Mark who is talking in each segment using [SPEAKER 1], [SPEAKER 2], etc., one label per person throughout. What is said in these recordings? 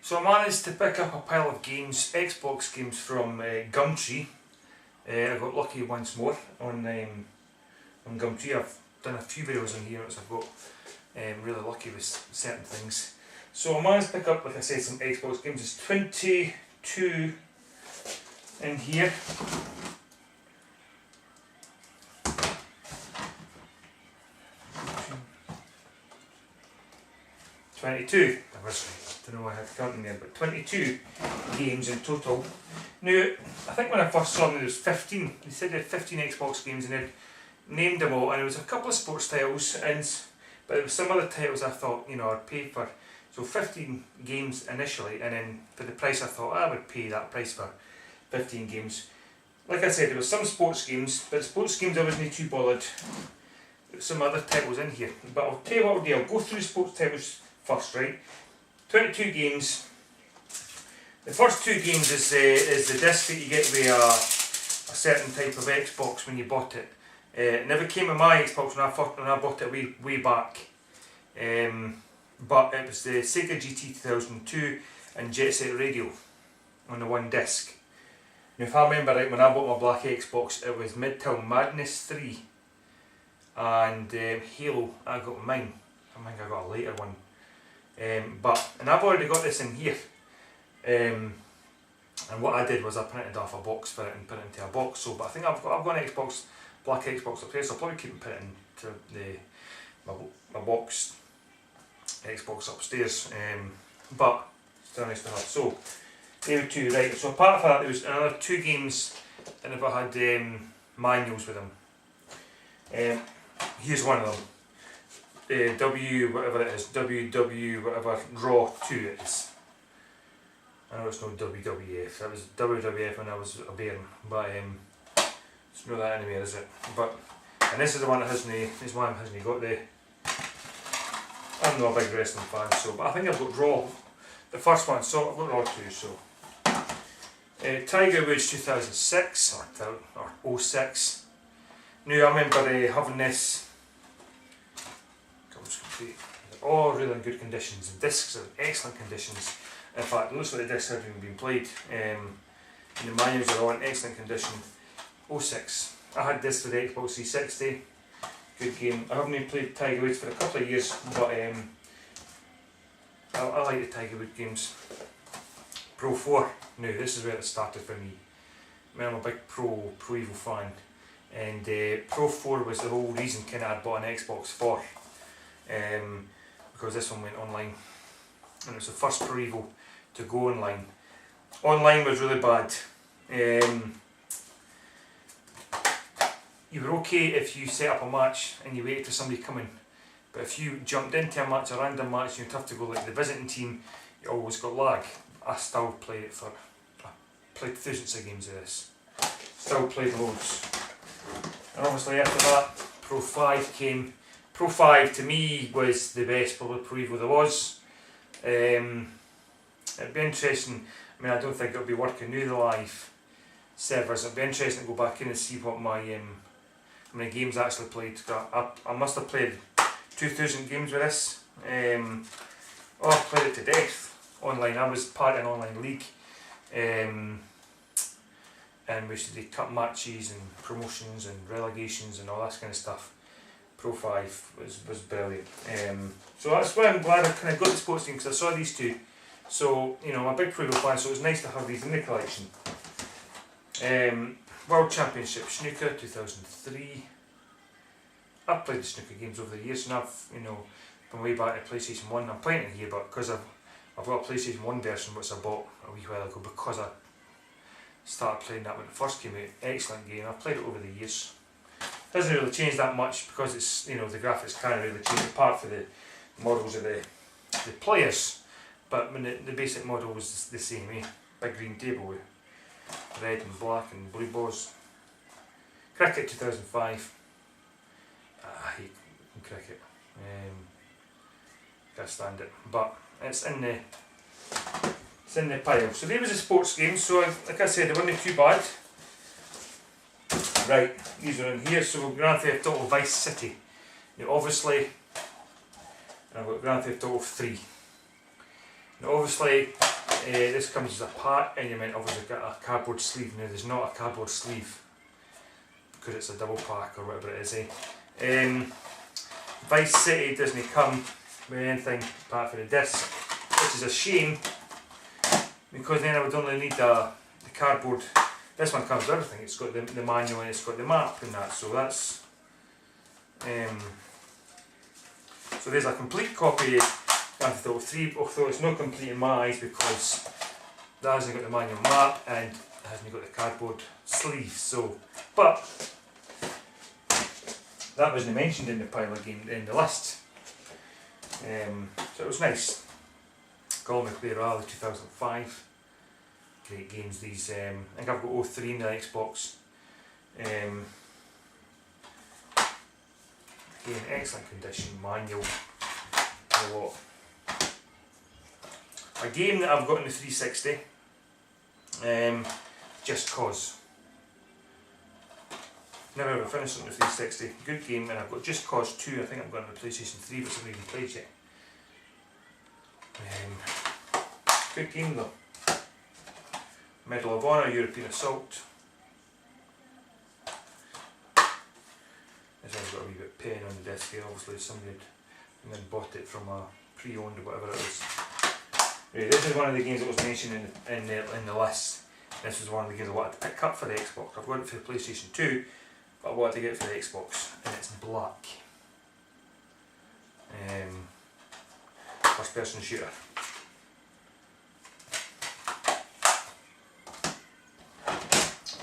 [SPEAKER 1] So I managed to pick up a pile of games, Xbox games from GumTree. I got lucky once more on GumTree. I've done a few videos on here as I've got really lucky with certain things. So I managed to pick up, like I said, some Xbox games. There's 22 in here. I don't know why I had to count them there, but 22 games in total. Now, I think when I first saw them there was 15. They said they had 15 Xbox games and they'd named them all, and there was a couple of sports titles, but there was some other titles I thought, I'd pay for. So 15 games initially, and then for the price I thought I would pay that price for 15 games. Like I said, there was some sports games, but sports games I wasn't too bothered. There was some other titles in here, but I'll tell you what I'll do, I'll go through the sports titles first, right? 22 games. The first two games is the disc that you get with a certain type of Xbox when you bought it. It never came with my Xbox when I bought it way back. But it was the Sega GT 2002 and Jet Set Radio on the one disc. Now if I remember right, when I bought my black Xbox, it was Midtown Madness 3 and Halo. I got mine. I think I got a later one. And I've already got this in here. And what I did was I printed off a box for it and put it into a box. So, but I think I've got an Xbox, black Xbox up here, so I'll probably keep putting it into my box Xbox upstairs. But still nice to have. So there were two, right? So apart from that, there was another two games that never had manuals with them. Here's one of them. Whatever it is, WW whatever Raw 2 it is. I know it's not WWF, that was WWF when I was a bairn, but it's not that anywhere, is it? And this is the one that hasn't got the. I'm not a big wrestling fan, but I think I've got Raw, the first one, so I've got Raw 2, so. Tiger Woods 2006, or 06. Now I remember having this. All really in good conditions. The discs are in excellent conditions. In fact, it looks like the discs haven't even been played. And the manuals are all in excellent condition. 06. I had this for the Xbox 360. Good game. I haven't even played Tiger Woods for a couple of years, but I like the Tiger Woods games. Pro 4. Now this is where it started for me. I'm a big Pro Evo fan, and Pro 4 was the whole reason I bought an Xbox for. Because this one went online, and it was the first Pro Evo to go online. Online was really bad. You were okay if you set up a match and you waited for somebody coming, but if you jumped into a match, a random match, you'd have to go like the visiting team, you always got lag. I still played it I played thousands of games of this. Still played loads. And obviously after that, Pro 5 came. Pro 5 to me was the best probably Pro Evo there was. It'd be interesting, I don't think it'll be working now, the live servers. It'd be interesting to go back in and see what my how many games I actually played. I must have played 2,000 games with this. I played it to death online. I was part of an online league. And we used to do cup matches and promotions and relegations and all that kind of stuff. Pro 5 was brilliant. So that's why I'm glad I kind of got the sports team, because I saw these two. So, I'm a big Pro Evo fan, so it was nice to have these in the collection. World Championship Snooker 2003. I've played the snooker games over the years, and I've, from way back to PlayStation 1. I'm playing it here, but because I've got a PlayStation 1 version which I bought a wee while ago, because I started playing that when it first came out. Excellent game. I've played it over the years. Doesn't really change that much because it's, the graphics can't really change apart from the models of the players, but when the basic model was the same, big green table with red and black and blue balls. Cricket 2005. I hate cricket. Can't stand it, but it's in the pile. So there was a sports game. So like I said, they weren't too bad. Right, these are in here. So Grand Theft Auto Vice City. Now obviously, I've got Grand Theft Auto 3. Now obviously, This comes as a pack, and you might obviously get a cardboard sleeve. Now there's not a cardboard sleeve because it's a double pack or whatever it is. Vice City doesn't come with anything apart from the disc, which is a shame because then I would only need the cardboard. This one comes with everything. It's got the manual and it's got the map and that. So that's so there's a complete copy of Grand Theft Auto 3, although it's not complete in my eyes because that hasn't got the manual map and it hasn't got the cardboard sleeve. So, but that wasn't mentioned in the pile of game in the list. So it was nice. Call Me Clear Rally 2005. Great games these. I think I've got 03 in the Xbox. Again, excellent condition, manual, a lot. A game that I've got in the 360, Just Cause. Never ever finished on the 360. Good game, and I've got Just Cause 2. I think I've got on the PlayStation 3, but I haven't even played yet. Good game though. Medal of Honor, European Assault. This one's got a wee bit of pain on the disc here. Obviously somebody had then bought it from a pre-owned or whatever it was. Anyway, this is one of the games that was mentioned in the list. This was one of the games I wanted to pick up for the Xbox. I've got it for the PlayStation 2, but I wanted to get it for the Xbox, and it's black. First person shooter.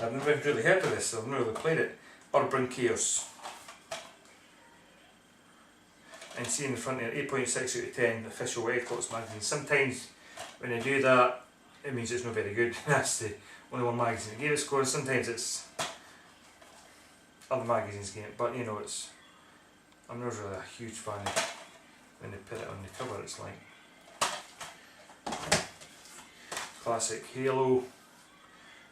[SPEAKER 1] I've never really heard of this, so I've never really played it. Urban Chaos. And see in the front there, 8.6 out of 10, official Xbox magazine. Sometimes when they do that, it means it's not very good. That's the only one magazine that gave it scores. Sometimes it's other magazines getting it, but you know, I'm not really a huge fan of when they put it on the cover. It's like classic Halo,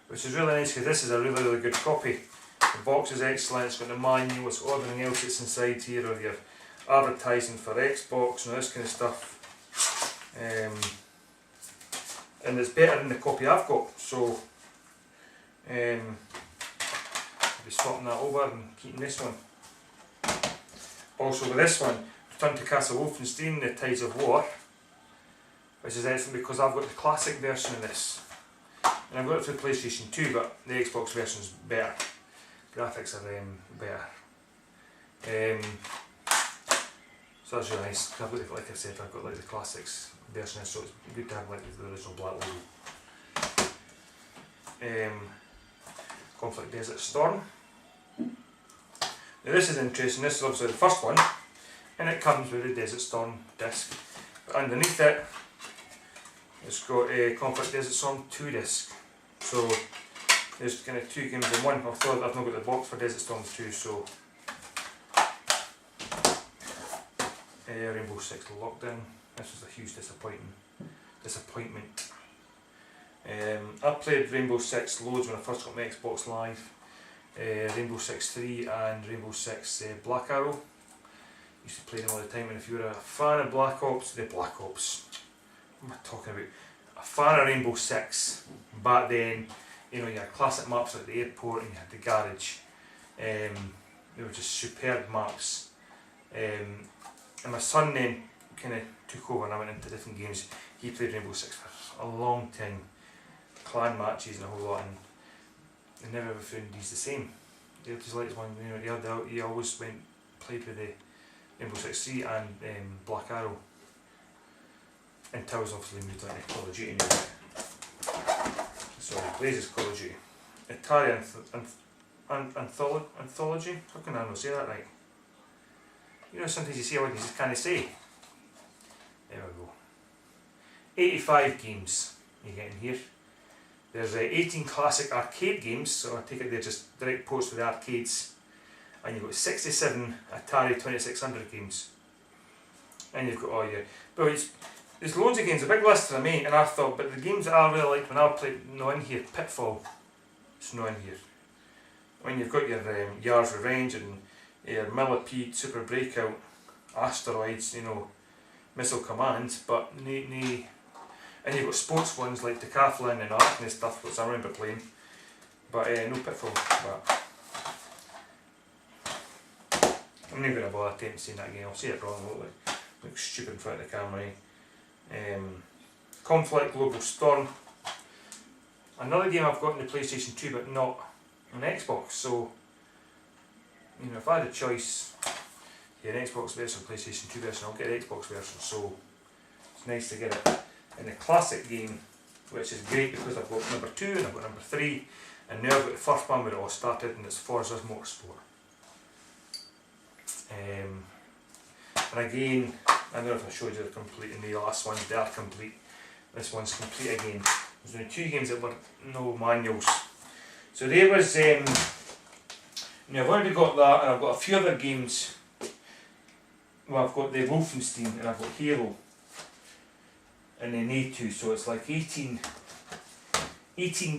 [SPEAKER 1] which is really nice because this is a really good copy. The box is excellent, it's got the manual, it's got everything else that's inside here, or your advertising for Xbox and this kind of stuff. And it's better than the copy I've got, so I'll be swapping that over and keeping this one. Also with this one, Return to Castle Wolfenstein, The Tides of War, which is excellent because I've got the classic version of this. And I've got it for the PlayStation 2, but the Xbox version is better. Graphics are better. So that's really nice. I've got the, like I said, I've got like the classics version, so it's good to have like the original black logo. Conflict Desert Storm. Now this is interesting. This is obviously the first one, and it comes with the Desert Storm disc. But underneath it, it's got a Conflict Desert Storm 2 disc. So there's kind of two games in one. Although I've not got the box for Desert Storm 2, so Rainbow Six Lockdown. This was a huge disappointment. I played Rainbow Six loads when I first got my Xbox Live. Rainbow Six 3 and Rainbow Six Black Arrow. Used to play them all the time, and if you were a fan of Black Ops, what am I talking about? A fan of Rainbow Six back then, you know, you had classic maps like the airport and you had the garage. They were just superb maps. And my son then kind of took over and I went into different games. He played Rainbow Six for a long time, clan matches and a whole lot, and I never ever found these the same. They just liked one, you know, he always played with the Rainbow Six 3 and Black Arrow. Until I was obviously moved on to Call of Duty now. Sorry, Blazes Call of Duty. Atari Anthology? How can I not say that right? You know, sometimes you see what you just can't say. There we go. 85 games you get in here. There's 18 classic arcade games, so I take it they're just direct ports to the arcades. And you've got 67 Atari 2600 games. And you've got all your... But there's loads of games, a big list for me, and I thought, but the games that I really liked when I played, no in here, Pitfall, it's not in here. When you've got your Yar's Revenge and your Millipede, Super Breakout, Asteroids, you know, Missile Command, but And you've got sports ones like decathlon and all that kind of stuff, which I remember playing. But no Pitfall. But I'm not going to bother attempting saying that again. I'll say it wrong. I look stupid in front of the camera. Conflict Global Storm. Another game I've got on the PlayStation 2 but not on Xbox. So, you know, if I had a choice, an Xbox version or PlayStation 2 version, I'll get the Xbox version. So it's nice to get it in the classic game, which is great because I've got number 2 and I've got number 3, and now I've got the first one where it all started, and it's Forza Motorsport. And again, I don't know if I showed you the complete in the last ones, they are complete. This one's complete again. There's only 2 games that were no manuals. So there was, now I've already got that, and I've got a few other games. Well, I've got the Wolfenstein and I've got Halo. And then A2, so it's like 18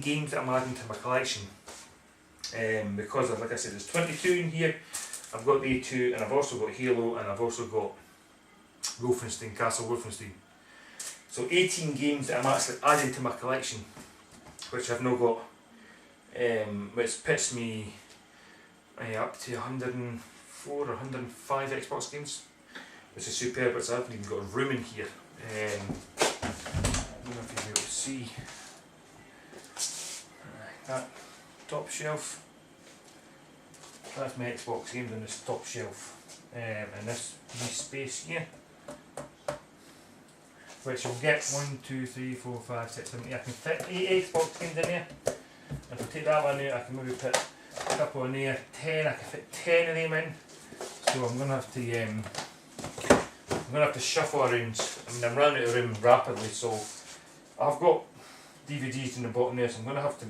[SPEAKER 1] games that I'm adding to my collection. Because of, like I said, there's 22 in here. I've got the A2 and I've also got Halo and I've also got Wolfenstein, Castle Wolfenstein. So 18 games that I'm actually adding to my collection, which I've now got, which puts me up to 104 or 105 Xbox games, which is superb, but I haven't even got room in here. I don't know if you'll be able to see that top shelf. That's my Xbox games on this top shelf, and this wee space here, which will get 1, 2, 3, 4, 5, 6, 7, 8. I can fit 8 Xbox games in there. If I take that one out, I can maybe put a couple in there. 10, I can fit 10 of them in. So I'm gonna have to shuffle around. I mean, I'm running out of room rapidly, so I've got DVDs in the bottom there, so I'm gonna have to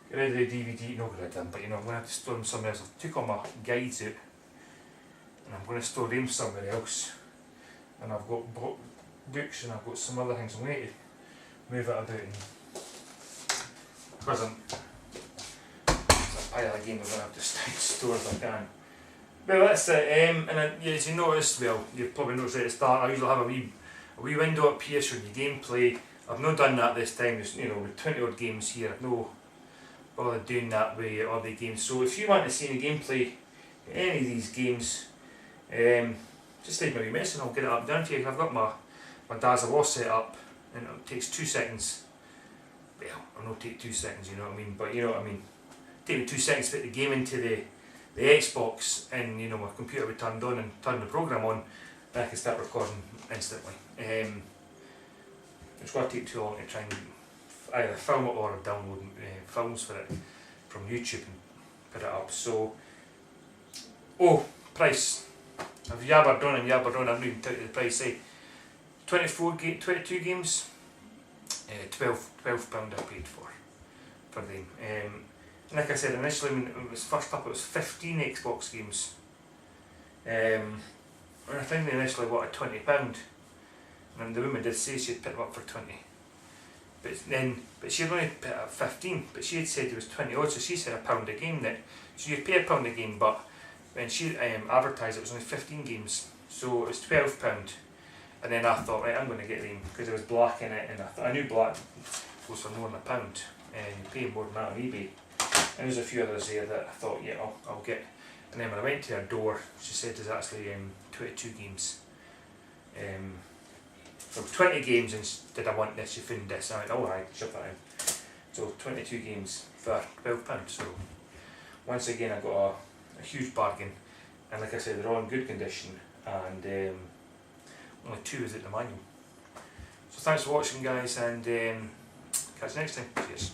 [SPEAKER 1] get rid of the DVD. Not get rid of them, but you know, I'm gonna have to store them somewhere else. I've took all my guides out, and I'm gonna store them somewhere else. And I've got books and I've got some other things. I'm going to move it about, and because it's a pile of games, I'm going to have to store as I can. Well, that's it. And as you noticed, well, you've probably noticed at the start, I usually have a wee window up here showing you gameplay. I've not done that this time. There's, you know, with 20 odd games here, I've no bothered doing that with other games. So if you want to see any gameplay in any of these games, just leave me a wee message and I'll get it up down for you. I've got my Dazzle set up, and it takes 2 seconds. Well, I'll not take 2 seconds, you know what I mean, but you know what I mean. Take me 2 seconds to put the game into the Xbox, and you know, my computer will be turned on and turn the program on, and I can start recording instantly. It's going to take too long to try and either film it or download films for it from YouTube and put it up. So, price. I've yabbered on and yabbered on, I haven't even told you the price. 22 games, £12 I paid for them. And like I said, initially when it was first up, it was 15 Xbox games. And I think they initially wanted £20, and the woman did say she'd pick them up for 20. But she had only put it up 15, but she had said it was 20 odd, so she said £1 a game then. So you pay £1 a game, but when she advertised it was only 15 games, so it was £12. And then I thought, right, I'm going to get them because there was black in it, and I knew black goes for more than £1, and you pay more than that on eBay. And there's a few others there that I thought, yeah, I'll get. And then when I went to her door, she said there's actually 22 games. So 20 games instead I want this, you found this. I went, alright, shut that in. So 22 games for £12. So once again I got a huge bargain, and like I said, they're all in good condition, and only 2 is at the manual. So thanks for watching, guys, and catch you next time. Cheers.